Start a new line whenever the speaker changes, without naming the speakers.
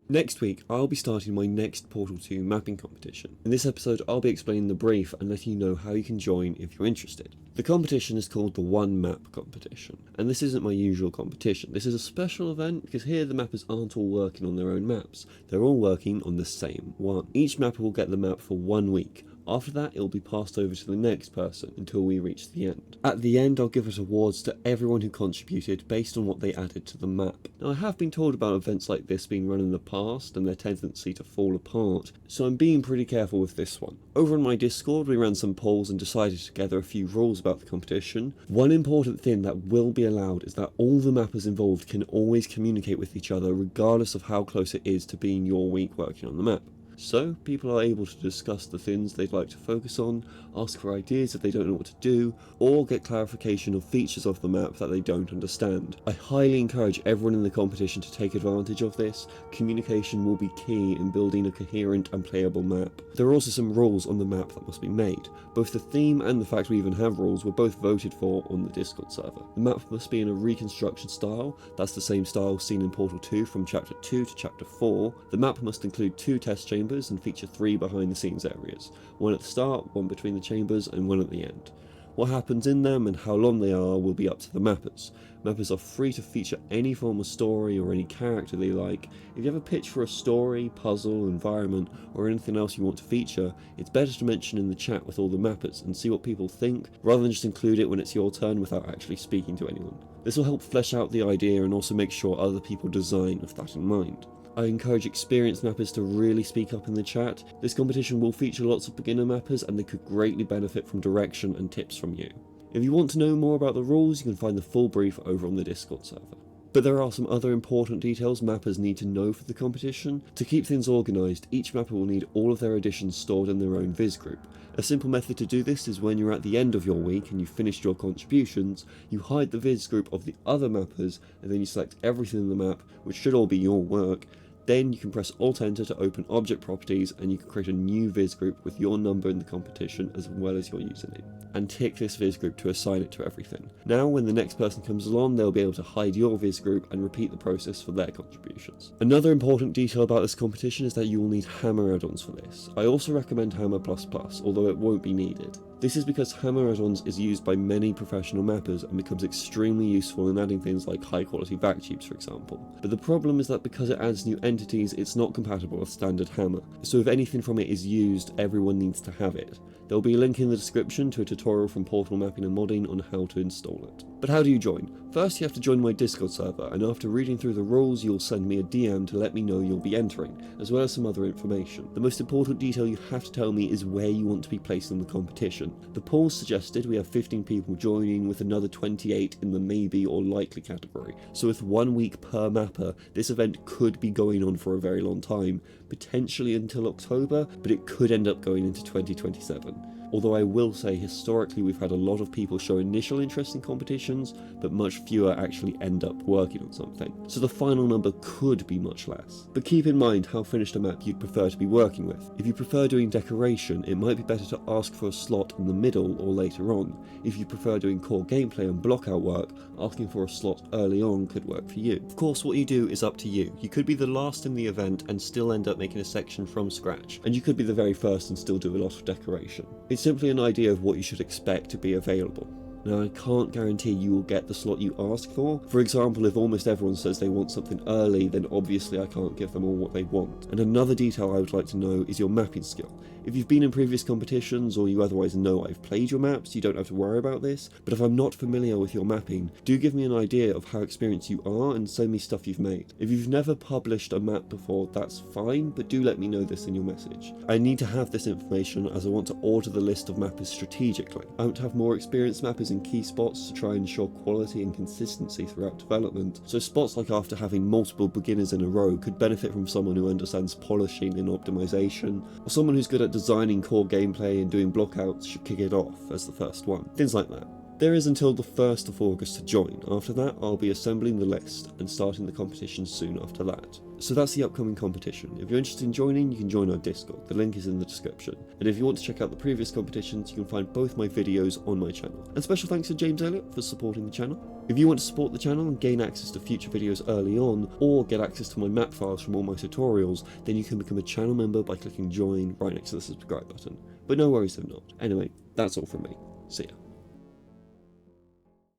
Next week, I'll be starting my next Portal 2 mapping competition. In this episode, I'll be explaining the brief and letting you know how you can join if you're interested. The competition is called the One Map Competition, and this isn't my usual competition. This is a special event because here the mappers aren't all working on their own maps. They're all working on the same one. Each mapper will get the map for 1 week. After that, it will be passed over to the next person until we reach the end. At the end, I'll give out awards to everyone who contributed based on what they added to the map. Now, I have been told about events like this being run in the past and their tendency to fall apart, so I'm being pretty careful with this one. Over on my Discord, we ran some polls and decided together a few rules about the competition. One important thing that will be allowed is that all the mappers involved can always communicate with each other regardless of how close it is to being your week working on the map. So, people are able to discuss the things they'd like to focus on, ask for ideas if they don't know what to do, or get clarification of features of the map that they don't understand. I highly encourage everyone in the competition to take advantage of this. Communication will be key in building a coherent and playable map. There are also some rules on the map that must be made. Both the theme and the fact we even have rules were both voted for on the Discord server. The map must be in a reconstruction style, that's the same style seen in Portal 2 from Chapter 2 to Chapter 4. The map must include 2 test chambers and feature 3 behind the scenes areas, 1 at the start, 1 between the chambers and 1 at the end. What happens in them and how long they are will be up to the mappers. Mappers are free to feature any form of story or any character they like. If you have a pitch for a story, puzzle, environment, or anything else you want to feature, it's better to mention in the chat with all the mappers and see what people think, rather than just include it when it's your turn without actually speaking to anyone. This will help flesh out the idea and also make sure other people design with that in mind. I encourage experienced mappers to really speak up in the chat. This competition will feature lots of beginner mappers and they could greatly benefit from direction and tips from you. If you want to know more about the rules, you can find the full brief over on the Discord server. But there are some other important details mappers need to know for the competition. To keep things organised, each mapper will need all of their additions stored in their own Visgroup. A simple method to do this is when you're at the end of your week and you've finished your contributions, you hide the Visgroup of the other mappers and then you select everything in the map, which should all be your work. Then you can press Alt-Enter to open object properties and you can create a new Visgroup with your number in the competition as well as your username. And tick this Visgroup to assign it to everything. Now when the next person comes along, they'll be able to hide your Visgroup and repeat the process for their contributions. Another important detail about this competition is that you will need Hammer add-ons for this. I also recommend Hammer++, although it won't be needed. This is because HammerAddons is used by many professional mappers and becomes extremely useful in adding things like high quality vac tubes, for example. But the problem is that because it adds new entities, it's not compatible with standard Hammer. So if anything from it is used, everyone needs to have it. There will be a link in the description to a tutorial from Portal Mapping and Modding on how to install it. But how do you join? First you have to join my Discord server, and after reading through the rules you'll send me a DM to let me know you'll be entering, as well as some other information. The most important detail you have to tell me is where you want to be placed in the competition. The polls suggested we have 15 people joining, with another 28 in the maybe or likely category. So with 1 week per mapper, this event could be going on for a very long time, potentially until October, but it could end up going into 2027. Although I will say historically we've had a lot of people show initial interest in competitions, but much fewer actually end up working on something. So the final number could be much less. But keep in mind how finished a map you'd prefer to be working with. If you prefer doing decoration, it might be better to ask for a slot in the middle or later on. If you prefer doing core gameplay and blockout work, asking for a slot early on could work for you. Of course, what you do is up to you. You could be the last in the event and still end up making a section from scratch, and you could be the very first and still do a lot of decoration. It's simply an idea of what you should expect to be available. Now, I can't guarantee you will get the slot you ask for. For example, if almost everyone says they want something early, then obviously I can't give them all what they want. And another detail I would like to know is your mapping skill. If you've been in previous competitions or you otherwise know I've played your maps, you don't have to worry about this, but if I'm not familiar with your mapping, do give me an idea of how experienced you are and send me stuff you've made. If you've never published a map before, that's fine, but do let me know this in your message. I need to have this information as I want to order the list of mappers strategically. I want to have more experienced mappers in key spots to try and ensure quality and consistency throughout development, so spots like after having multiple beginners in a row could benefit from someone who understands polishing and optimization, or someone who's good at designing core gameplay and doing blockouts should kick it off as the first one. Things like that. There is until the 1st of August to join. After that, I'll be assembling the list and starting the competition soon after that. So that's the upcoming competition. If you're interested in joining, you can join our Discord. The link is in the description. And if you want to check out the previous competitions, you can find both my videos on my channel. And special thanks to James Elliott for supporting the channel. If you want to support the channel and gain access to future videos early on, or get access to my map files from all my tutorials, then you can become a channel member by clicking join right next to the subscribe button. But no worries if not. Anyway, that's all from me. See ya.